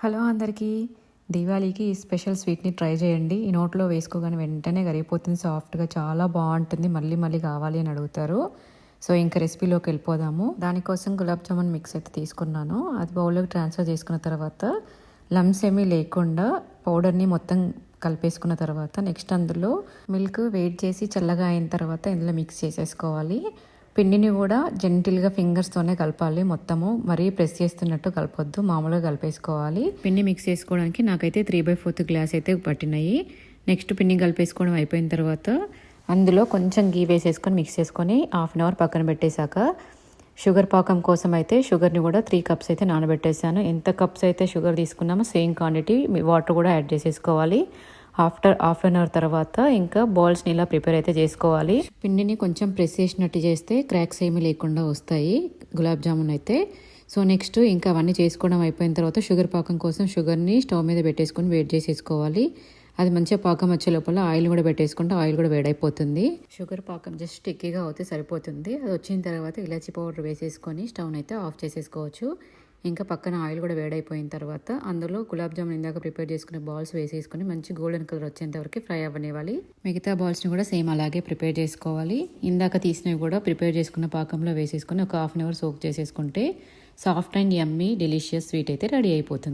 Hello అందరికీ. దీవాళీకి ఈ special స్వీట్ని ట్రై చేయండి. ఈ నోట్లో వేసుకోగానే వెంటనే కరిగిపోతుంది, సాఫ్ట్గా చాలా బాగుంటుంది. మళ్ళీ మళ్ళీ కావాలి అని అడుగుతారు. సో ఇంకా రెసిపీలోకి వెళ్ళిపోదాము. దానికోసం గులాబ్ జామున్ మిక్స్ అయితే తీసుకున్నాను. అది బౌల్లోకి ట్రాన్స్ఫర్ చేసుకున్న తర్వాత లమ్స్ ఏమీ లేకుండా పౌడర్ని మొత్తం కలిపేసుకున్న తర్వాత నెక్స్ట్ అందులో మిల్క్ వేడి చేసి చల్లగా అయిన తర్వాత ఇందులో మిక్స్ చేసేసుకోవాలి. పిండిని కూడా జెంటిల్గా ఫింగర్స్తోనే కలపాలి. మొత్తము మరీ ప్రెస్ చేస్తున్నట్టు కలపొద్దు, మామూలుగా కలిపేసుకోవాలి. పిండి మిక్స్ చేసుకోవడానికి నాకైతే 3/4 గ్లాస్ అయితే పట్టినాయి. నెక్స్ట్ పిండి కలిపేసుకోవడం అయిపోయిన తర్వాత అందులో కొంచెం గీ వేసేసుకొని మిక్స్ చేసుకొని 1/2 అవర్ పక్కన పెట్టేశాక షుగర్ పాకం కోసం అయితే షుగర్ని కూడా 3 కప్స్ అయితే నానబెట్టేసాను. ఎంత కప్స్ అయితే షుగర్ తీసుకున్నామో సేమ్ క్వాంటిటీ వాటర్ కూడా యాడ్ చేసేసుకోవాలి. ఆఫ్టర్ 1/2 అవర్ తర్వాత ఇంకా బాల్స్ని ఇలా ప్రిపేర్ అయితే చేసుకోవాలి. పిండిని కొంచెం ప్రెస్ చేసినట్టు చేస్తే క్రాక్స్ ఏమీ లేకుండా వస్తాయి గులాబ్ జామున్ అయితే. సో నెక్స్ట్ ఇంకా అవన్నీ చేసుకోవడం అయిపోయిన తర్వాత షుగర్ పాకం కోసం షుగర్ని స్టవ్ మీద పెట్టేసుకొని వేడి చేసేసుకోవాలి. అది మంచిగా పాకం వచ్చే లోపల ఆయిల్ కూడా పెట్టేసుకుంటే ఆయిల్ కూడా వేడైపోతుంది. షుగర్ పాకం జస్ట్ స్టిక్కీగా అవుతే సరిపోతుంది. అది వచ్చిన తర్వాత ఇలాచీ పౌడర్ వేసేసుకొని స్టవ్ని అయితే ఆఫ్ చేసేసుకోవచ్చు. ఇంకా పక్కన ఆయిల్ కూడా వేడైపోయిన తర్వాత అందులో గులాబ్ జామున్ ఇందాక ప్రిపేర్ చేసుకునే బాల్స్ వేసేసుకొని మంచి గోల్డెన్ కలర్ వచ్చేంత వరకు ఫ్రై అవ్వనివ్వాలి. మిగతా బాల్స్ని కూడా సేమ్ అలాగే ప్రిపేర్ చేసుకోవాలి. ఇందాక తీసినవి కూడా ప్రిపేర్ చేసుకున్న పాకంలో వేసేసుకొని ఒక 1/2 అవర్ సోక్ చేసేసుకుంటే soft and yummy delicious sweet అయితే రెడీ అయిపోతుంది.